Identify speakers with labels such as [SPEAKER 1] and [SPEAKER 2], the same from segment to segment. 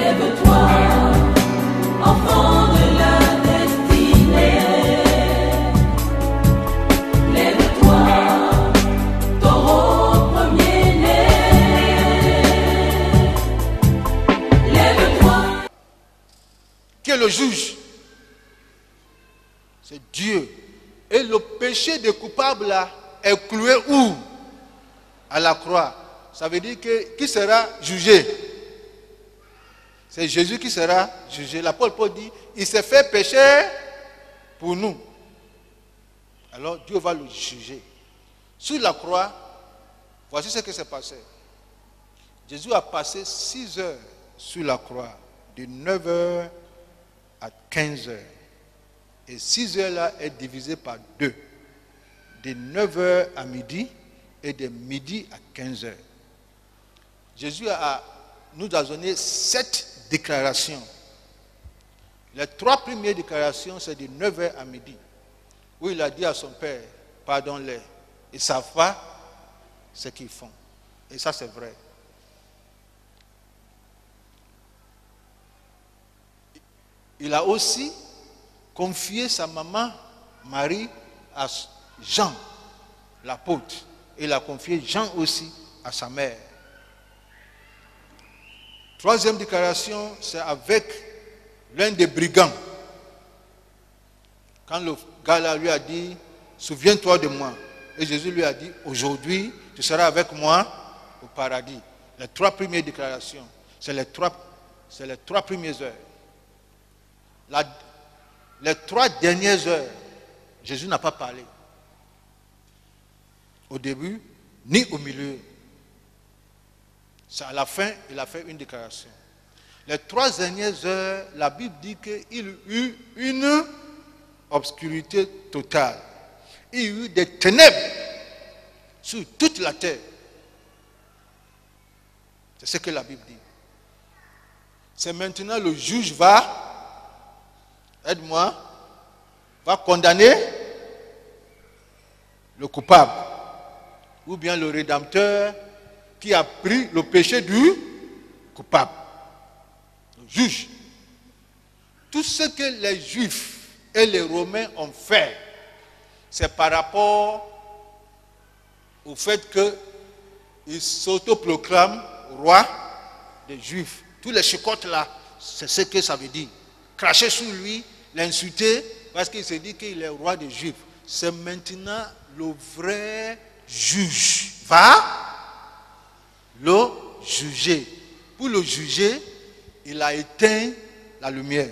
[SPEAKER 1] Lève-toi, enfant de la destinée. Lève-toi, taureau premier-né. Lève-toi.
[SPEAKER 2] Qui est le juge? C'est Dieu. Et le péché des coupables là est cloué où? À la croix. Ça veut dire que qui sera jugé? C'est Jésus qui sera jugé. L'apôtre Paul dit, il s'est fait pécher pour nous. Alors Dieu va le juger. Sur la croix, voici ce qui s'est passé. Jésus a passé 6 heures sur la croix, de 9 heures à 15 heures. Et 6 heures là est divisé par 2. De 9 heures à midi et de midi à 15 heures. Jésus nous a donné 7 déclarations. Les 3 premières déclarations, c'est de 9 heures à midi, où il a dit à son Père, pardonne-les. Ils ne savent pas ce qu'ils font. Et ça, c'est vrai. Il a aussi confié sa maman, Marie, à Jean, l'apôtre. Il a confié Jean aussi à sa mère. 3e déclaration, c'est avec l'un des brigands. Quand le gars là lui a dit, souviens-toi de moi. Et Jésus lui a dit, aujourd'hui, tu seras avec moi au paradis. Les 3 premières déclarations, c'est les 3 premières heures. Les 3 dernières heures, Jésus n'a pas parlé. Au début, ni au milieu. C'est à la fin, il a fait une déclaration. Les 3 dernières heures, la Bible dit qu'il eut une obscurité totale. Il y eut des ténèbres sur toute la terre. C'est ce que la Bible dit. C'est maintenant le juge aide-moi, va condamner le coupable. Ou bien le rédempteur qui a pris le péché du coupable. Le juge. Tout ce que les Juifs et les Romains ont fait, c'est par rapport au fait qu'ils s'autoproclament roi des Juifs. Tous les chicottes là, c'est ce que ça veut dire. Cracher sur lui, l'insulter, parce qu'il se dit qu'il est roi des Juifs. C'est maintenant le vrai juge va le juger. Pour le juger, il a éteint la lumière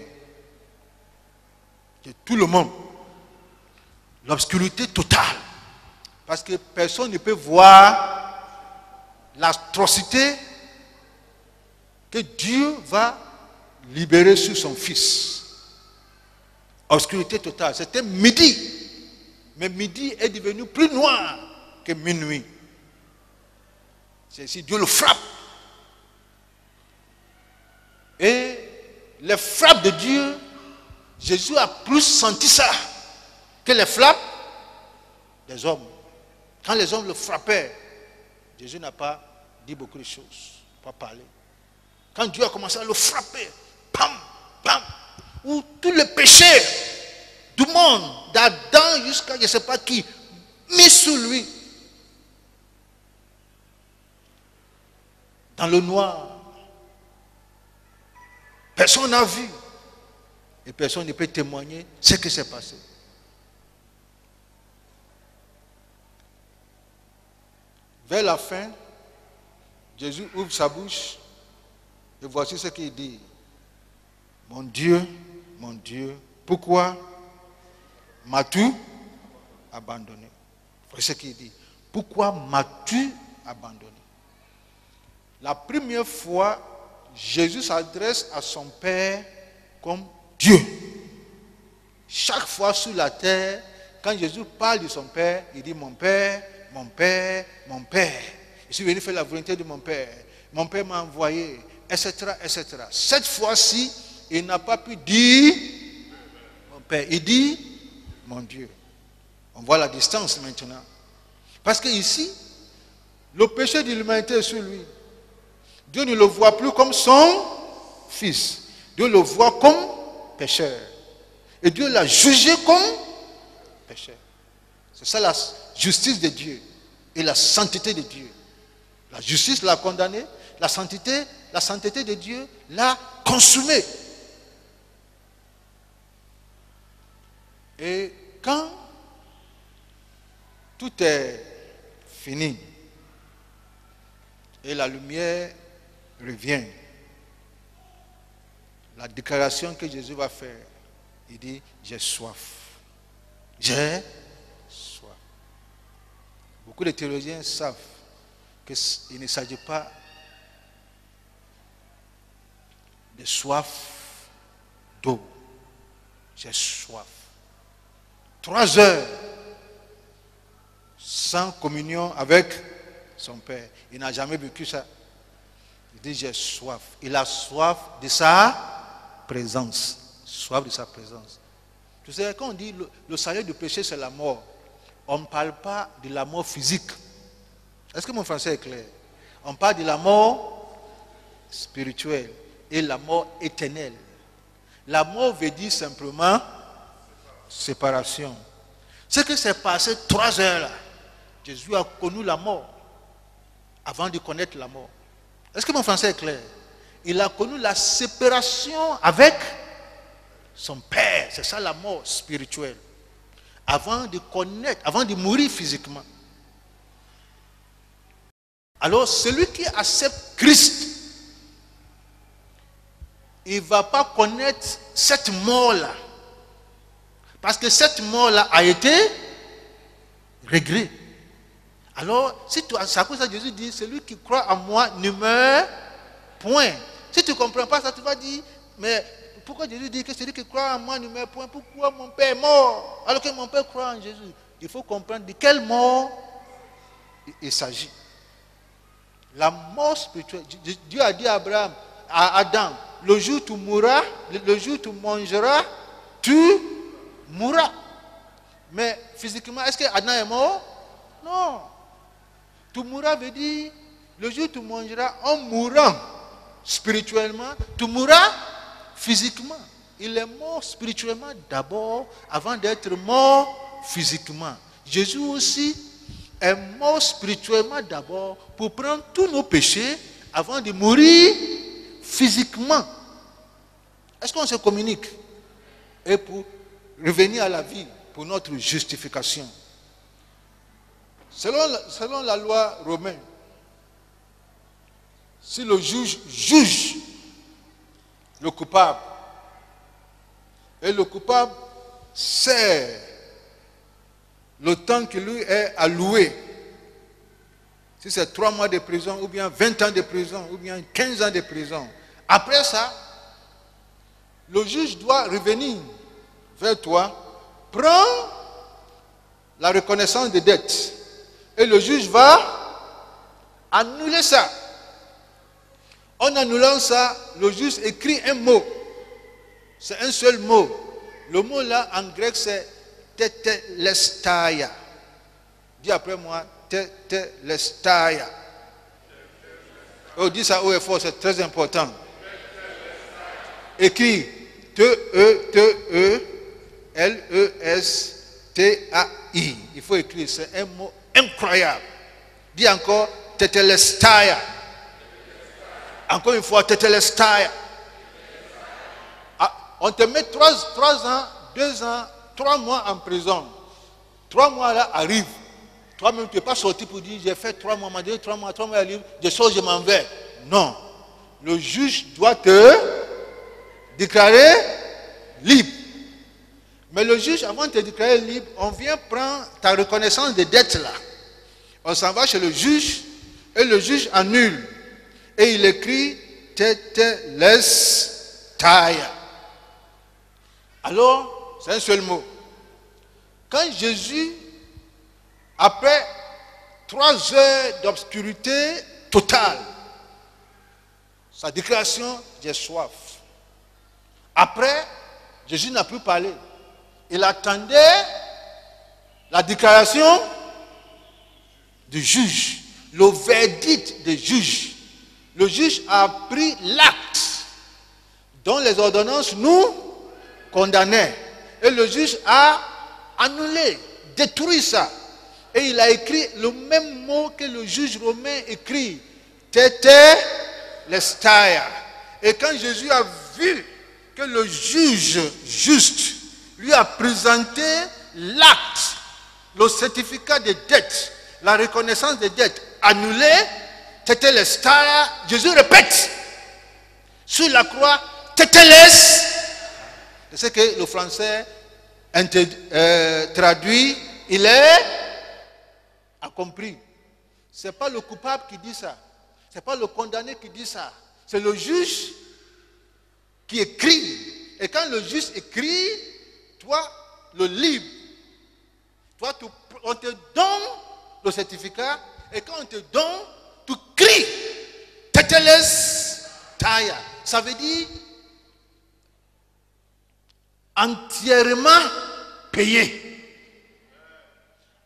[SPEAKER 2] de tout le monde. L'obscurité totale. Parce que personne ne peut voir l'atrocité que Dieu va libérer sur son Fils. Obscurité totale. C'était midi. Mais midi est devenu plus noir que minuit. C'est ici, Dieu le frappe. Et les frappes de Dieu, Jésus a plus senti ça que les frappes des hommes. Quand les hommes le frappaient, Jésus n'a pas dit beaucoup de choses, pas parlé. Quand Dieu a commencé à le frapper, pam, pam, où tous les péchés du monde, d'Adam jusqu'à je ne sais pas qui, mis sur lui, dans le noir. Personne n'a vu. Et personne ne peut témoigner ce qui s'est passé. Vers la fin, Jésus ouvre sa bouche et voici ce qu'il dit. Mon Dieu, pourquoi m'as-tu abandonné? Voici ce qu'il dit. Pourquoi m'as-tu abandonné? La première fois, Jésus s'adresse à son Père comme Dieu. Chaque fois sur la terre, quand Jésus parle de son Père, il dit mon Père, mon Père, mon Père. Je suis venu faire la volonté de mon Père. Mon Père m'a envoyé, etc., etc. Cette fois-ci, il n'a pas pu dire mon Père. Il dit mon Dieu. On voit la distance maintenant. Parce que ici, le péché de l'humanité est sur lui. Dieu ne le voit plus comme son fils. Dieu le voit comme pécheur. Et Dieu l'a jugé comme pécheur. C'est ça la justice de Dieu et la sainteté de Dieu. La justice l'a condamné, la sainteté de Dieu l'a consumé. Et quand tout est fini et la lumière revient, la déclaration que Jésus va faire, il dit, j'ai soif. J'ai soif. Beaucoup de théologiens savent qu'il ne s'agit pas de soif d'eau. J'ai soif. 3 heures sans communion avec son Père. Il n'a jamais vécu ça. Il dit, j'ai soif. Il a soif de sa présence. Soif de sa présence. Tu sais, quand on dit le salaire du péché, c'est la mort, on ne parle pas de la mort physique. Est-ce que mon français est clair? On parle de la mort spirituelle et la mort éternelle. La mort veut dire simplement séparation. Ce que s'est passé 3 heures là, Jésus a connu la mort avant de connaître la mort. Est-ce que mon français est clair? Il a connu la séparation avec son Père. C'est ça la mort spirituelle. Avant de connaître, avant de mourir physiquement. Alors celui qui accepte Christ, il ne va pas connaître cette mort-là. Parce que cette mort-là a été réglée. Alors, c'est à cause de ça que Jésus dit, celui qui croit en moi ne meurt point. Si tu ne comprends pas ça, tu vas dire, mais pourquoi Jésus dit que celui qui croit en moi ne meurt point? Pourquoi mon Père est mort alors que mon Père croit en Jésus? Il faut comprendre de quelle mort il s'agit. La mort spirituelle. Dieu a dit à Abraham, à Adam, le jour où tu mourras, le jour où tu mangeras, tu mourras. Mais physiquement, est-ce que Adam est mort? Non. Tu mourras veut dire, le jour où tu mangeras, en mourant spirituellement, tu mourras physiquement. Il est mort spirituellement d'abord, avant d'être mort physiquement. Jésus aussi est mort spirituellement d'abord pour prendre tous nos péchés avant de mourir physiquement. Est-ce qu'on se communique? Et pour revenir à la vie, pour notre justification. Selon la loi romaine, si le juge juge le coupable, et le coupable sert le temps qui lui est alloué, si c'est 3 mois de prison, ou bien 20 ans de prison, ou bien 15 ans de prison, après ça, le juge doit revenir vers toi, prendre la reconnaissance des dettes, et le juge va annuler ça. En annulant ça, le juge écrit un mot. C'est un seul mot. Le mot là, en grec, c'est tetelestai. Dis après moi, tetelestai. Oh, dis ça haut et fort, c'est très important. Écris T-E-T-E-L-E-S-T-A-I. Il faut écrire, c'est un mot incroyable. Dis encore, tetelestai. Encore une fois, tetelestai. On te met 3 ans, 2 ans, 3 mois en prison. 3 mois là arrivent. Toi-même, tu n'es pas sorti pour dire, j'ai fait 3 mois, 3 mois arrivent, je sors, je m'en vais. Non. Le juge doit te déclarer libre. Mais le juge, avant de te déclarer libre, on vient prendre ta reconnaissance des dettes là. On s'en va chez le juge et le juge annule. Et il écrit tetelestai. Alors, c'est un seul mot. Quand Jésus, après 3 heures d'obscurité totale, sa déclaration, j'ai soif. Après, Jésus n'a plus parlé. Il attendait la déclaration du juge, le verdict du juge. Le juge a pris l'acte dont les ordonnances nous condamnaient. Et le juge a annulé, détruit ça. Et il a écrit le même mot que le juge romain écrit. Tetelestai. Et quand Jésus a vu que le juge juste lui a présenté l'acte, le certificat de dette, la reconnaissance des dettes annulée, tetelestai, Jésus répète sur la croix, teteles. C'est ce que le français traduit, il est accompli. Ce n'est pas le coupable qui dit ça. Ce n'est pas le condamné qui dit ça. C'est le juge qui écrit. Et quand le juge écrit, toi, le libre, toi, on te donne le certificat. Et quand on te donne, tu cries. Teteles taya. Ça veut dire entièrement payé.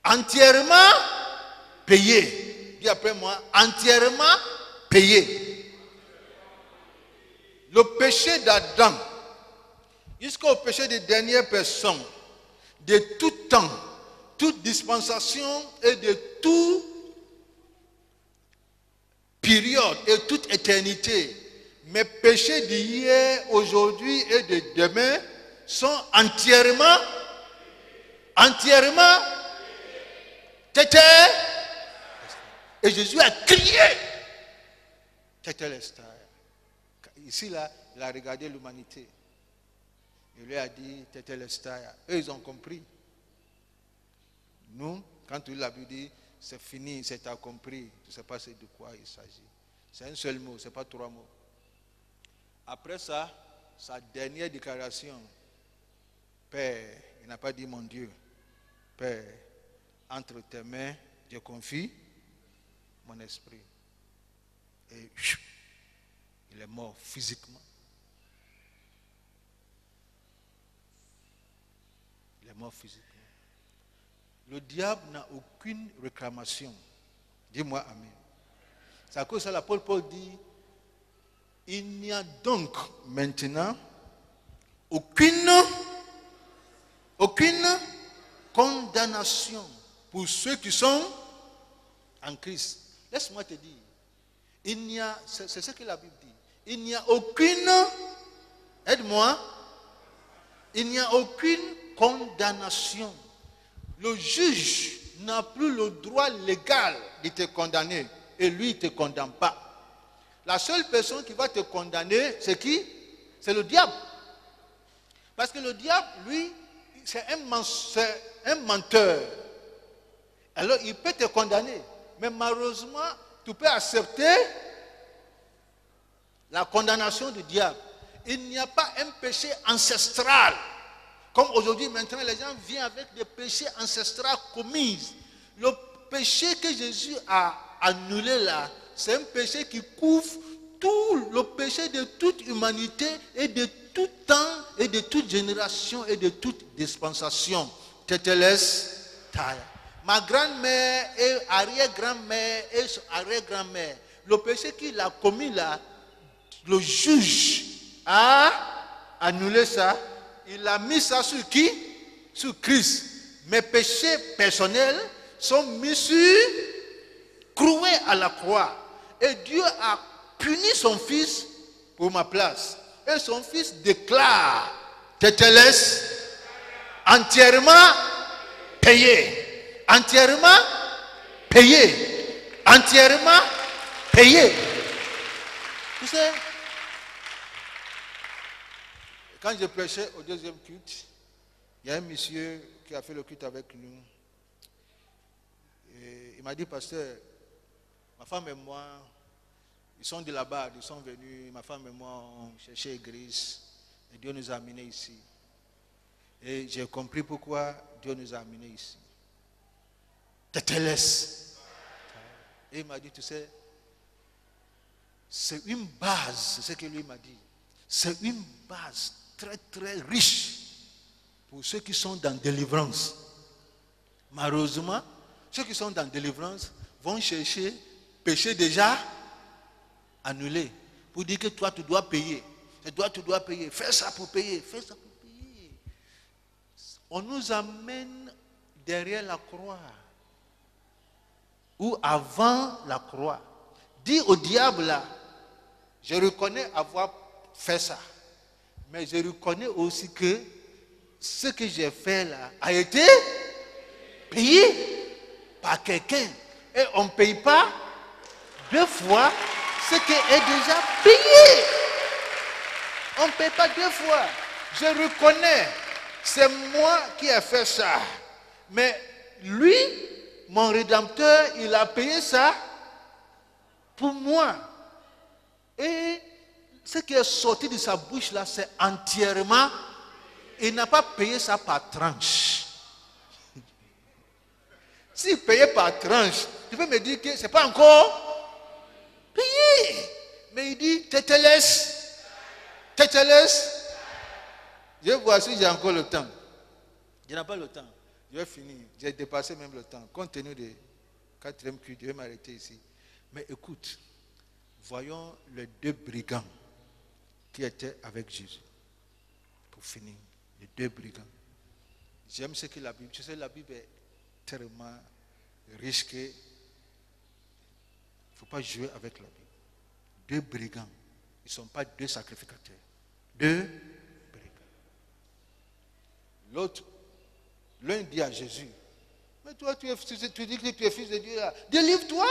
[SPEAKER 2] Entièrement payé. Dis après moi, entièrement payé. Le péché d'Adam, jusqu'au péché des dernières personnes, de tout temps, toute dispensation et de toute période et toute éternité, mes péchés d'hier, aujourd'hui et de demain sont entièrement tété. Et Jésus a crié tétélestai. Ici là, il a regardé l'humanité. Il lui a dit tétélestai. Eux ils ont compris. Nous, quand tu l'as dit, c'est fini, c'est accompli. Tu ne sais pas de quoi il s'agit. C'est un seul mot, ce n'est pas trois mots. Après ça, sa dernière déclaration, Père, il n'a pas dit mon Dieu, Père, entre tes mains, je confie mon esprit. Et il est mort physiquement. Il est mort physiquement. Le diable n'a aucune réclamation. Dis-moi amen. C'est à cause de ça l'apôtre Paul dit, il n'y a donc maintenant aucune condamnation pour ceux qui sont en Christ. Laisse-moi te dire, c'est ce que la Bible dit, il n'y a aucune, aide-moi, il n'y a aucune condamnation. Le juge n'a plus le droit légal de te condamner et lui, il ne te condamne pas. La seule personne qui va te condamner, c'est qui? C'est le diable. Parce que le diable, lui, c'est un menteur. Alors, il peut te condamner. Mais malheureusement, tu peux accepter la condamnation du diable. Il n'y a pas un péché ancestral. Comme aujourd'hui, maintenant, les gens viennent avec des péchés ancestraux commis. Le péché que Jésus a annulé là, c'est un péché qui couvre tout le péché de toute humanité et de tout temps et de toute génération et de toute dispensation. Tetelestai. Ma grand-mère et arrière-grand-mère et arrière-grand-mère, le péché qu'il a commis là, le juge a annulé ça. Il a mis ça sur qui? Sur Christ. Mes péchés personnels sont mis cloués à la croix. Et Dieu a puni son fils pour ma place. Et son fils déclare, Teteles, entièrement payé. Entièrement payé. Entièrement payé. Tu sais, quand je prêchais au deuxième culte, il y a un monsieur qui a fait le culte avec nous. Et il m'a dit, pasteur, ma femme et moi, ils sont de là-bas, ils sont venus, ma femme et moi, on cherchait l'église. Et Dieu nous a amenés ici. Et j'ai compris pourquoi Dieu nous a amenés ici. Teteles. Et il m'a dit, tu sais, c'est une base, c'est ce que lui m'a dit. C'est une base très très riche pour ceux qui sont dans délivrance. Malheureusement, ceux qui sont dans délivrance vont chercher péché déjà annulé pour dire que toi tu dois payer. Et toi, tu dois payer. Fais ça pour payer. Fais ça pour payer. On nous amène derrière la croix. Ou avant la croix. Dis au diable là, je reconnais avoir fait ça. Mais je reconnais aussi que ce que j'ai fait là a été payé par quelqu'un. Et on ne paye pas 2 fois ce qui est déjà payé. On ne paye pas 2 fois. Je reconnais, c'est moi qui ai fait ça. Mais lui, mon Rédempteur, il a payé ça pour moi. Et ce qui est sorti de sa bouche là, c'est entièrement. Il n'a pas payé ça par tranche. S'il payait par tranche, tu peux me dire que ce n'est pas encore payé. Mais il dit, tétélès. Je vais voir si j'ai encore le temps. Je n'ai pas le temps. Je vais finir. J'ai dépassé même le temps. Compte tenu de 4e culte, je vais m'arrêter ici. Mais écoute, voyons les 2 brigands qui étaient avec Jésus. Pour finir, les 2 brigands. J'aime ce que la Bible, tu sais, la Bible est tellement riche qu'il ne faut pas jouer avec la Bible. 2 brigands, ils ne sont pas 2 sacrificateurs. 2 brigands. L'autre, l'un dit à Jésus, mais toi, tu dis que tu es fils de Dieu là. Délivre-toi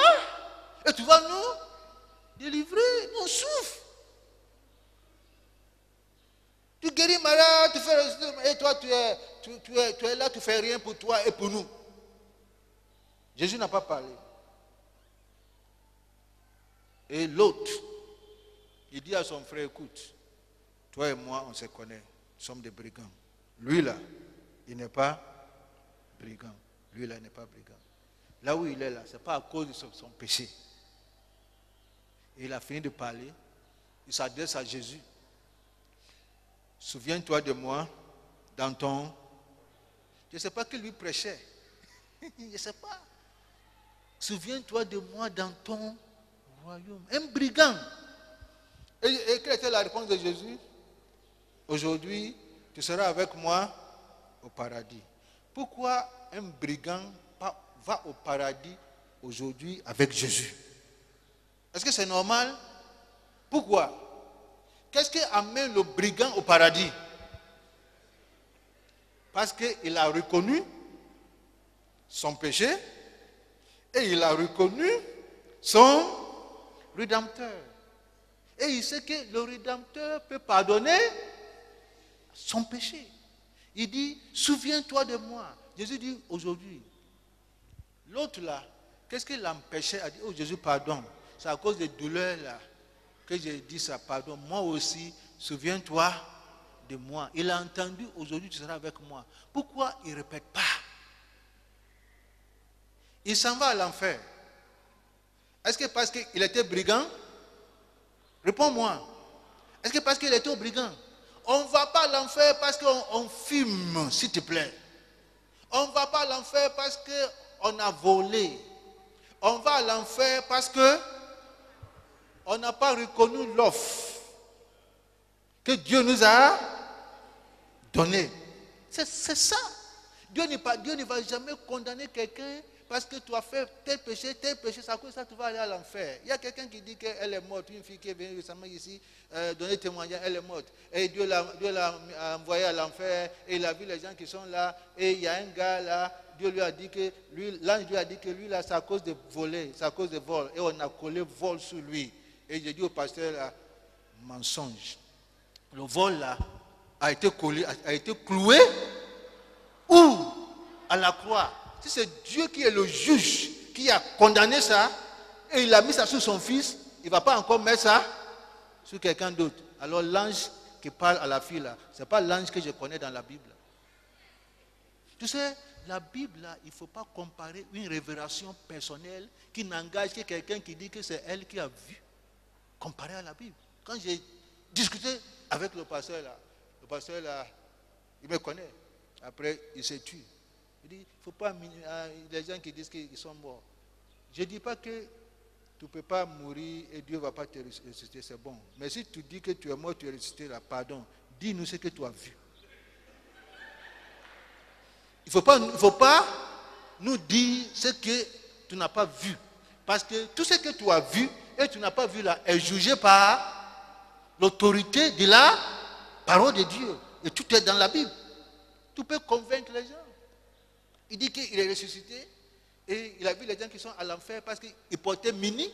[SPEAKER 2] et tu vas nous délivrer. Nous on souffre. Tu guéris malade, tu fais. Et toi, tu es là, tu ne fais rien pour toi et pour nous. Jésus n'a pas parlé. Et l'autre, il dit à son frère, écoute, toi et moi, on se connaît. Nous sommes des brigands. Lui là, il n'est pas brigand. Lui là, il n'est pas brigand. Là où il est là, ce n'est pas à cause de son péché. Et il a fini de parler. Il s'adresse à Jésus. Souviens-toi de moi dans ton... Je ne sais pas qui lui prêchait. Je ne sais pas. Souviens-toi de moi dans ton royaume. Un brigand. Et quelle était la réponse de Jésus? Aujourd'hui, tu seras avec moi au paradis. Pourquoi un brigand va au paradis aujourd'hui avec Jésus? Est-ce que c'est normal? Pourquoi? Qu'est-ce qui amène le brigand au paradis? Parce qu'il a reconnu son péché et il a reconnu son Rédempteur. Et il sait que le Rédempteur peut pardonner son péché. Il dit, souviens-toi de moi. Jésus dit aujourd'hui. L'autre là, qu'est-ce qui l'empêchait à dire, oh Jésus, pardon. C'est à cause des douleurs là que j'ai dit ça, pardon. Moi aussi, souviens-toi de moi. Il a entendu, aujourd'hui tu seras avec moi. Pourquoi il ne répète pas? Il s'en va à l'enfer. Est-ce que parce qu'il était brigand? Réponds-moi. Est-ce que parce qu'il était brigand? On ne va pas à l'enfer parce qu'on fume, s'il te plaît. On ne va pas à l'enfer parce qu'on a volé. On va à l'enfer parce qu'on n'a pas reconnu l'offre que Dieu nous a donnée. C'est ça. Dieu ne va jamais condamner quelqu'un parce que tu as fait tel péché, c'est à cause de ça que tu vas aller à l'enfer. Il y a quelqu'un qui dit qu'elle est morte, une fille qui est venue récemment ici donner témoignage, elle est morte. Et Dieu l'a envoyée à l'enfer, et il a vu les gens qui sont là, et il y a un gars là, Dieu lui a dit que, l'ange lui a dit que lui là, c'est à cause de voler, c'est à cause de vol, et on a collé vol sur lui. Et j'ai dit au pasteur là, mensonge. Le vol là a été collé, a été cloué, où? À la croix. Si c'est Dieu qui est le juge, qui a condamné ça, et il a mis ça sur son fils, il ne va pas encore mettre ça sur quelqu'un d'autre. Alors l'ange qui parle à la fille là, ce n'est pas l'ange que je connais dans la Bible. Tu sais, la Bible là, il ne faut pas comparer une révélation personnelle qui n'engage que quelqu'un qui dit que c'est elle qui a vu, comparé à la Bible. Quand j'ai discuté avec le pasteur là, il me connaît. Après, il s'est tué. Il dit, il ne faut pas les gens qui disent qu'ils sont morts. Je ne dis pas que Tu ne peux pas mourir et Dieu ne va pas te ressusciter, c'est bon. Mais si tu dis que tu es mort, tu es ressuscité, là, pardon, dis-nous ce que tu as vu. Il ne faut pas nous dire ce que tu n'as pas vu. Parce que tout ce que tu as vu et tu n'as pas vu là est jugé par l'autorité de la parole de Dieu. Et tout est dans la Bible. Tu peux convaincre les gens. Il dit qu'il est ressuscité et il a vu les gens qui sont à l'enfer parce qu'ils portaient mini.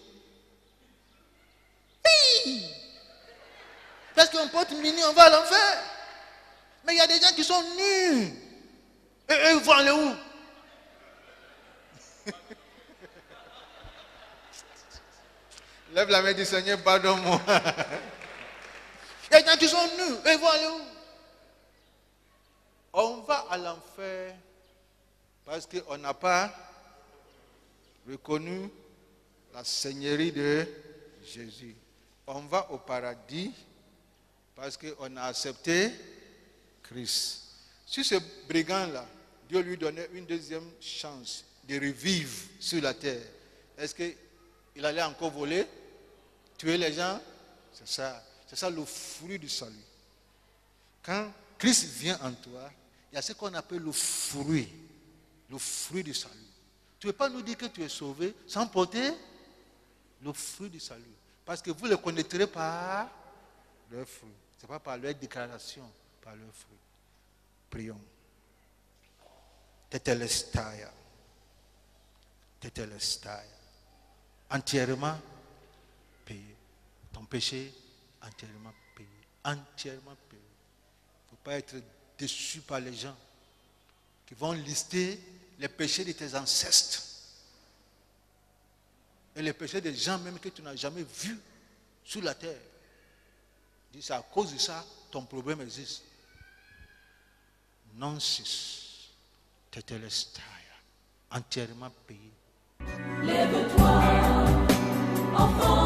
[SPEAKER 2] Oui! Parce qu'on porte mini, on va à l'enfer. Mais il y a des gens qui sont nus. Et eux, ils vont aller où? Lève la main du Seigneur, pardonne-moi. Il y a des gens qui sont nus. Eux, ils vont aller où? On va à l'enfer parce qu'on n'a pas reconnu la seigneurie de Jésus. On va au paradis parce qu'on a accepté Christ. Si ce brigand-là, Dieu lui donnait une deuxième chance de revivre sur la terre, est-ce qu'il allait encore voler, tuer les gens? C'est ça le fruit du salut. Quand Christ vient en toi, il y a ce qu'on appelle le fruit du salut. Tu ne peux pas nous dire que tu es sauvé sans porter le fruit du salut. Parce que vous le connaîtrez par leurs fruits. Ce n'est pas par leur déclaration, par leurs fruits. Prions. Tetelestai. Entièrement payé. Ton péché entièrement payé. Entièrement payé. Il ne faut pas être déçu par les gens qui vont lister les péchés de tes ancêtres. Et les péchés des gens même que tu n'as jamais vus sur la terre. Dis, c'est à cause de ça, ton problème existe. Non, sis, tetelestai, entièrement payé.
[SPEAKER 1] Lève-toi, enfant.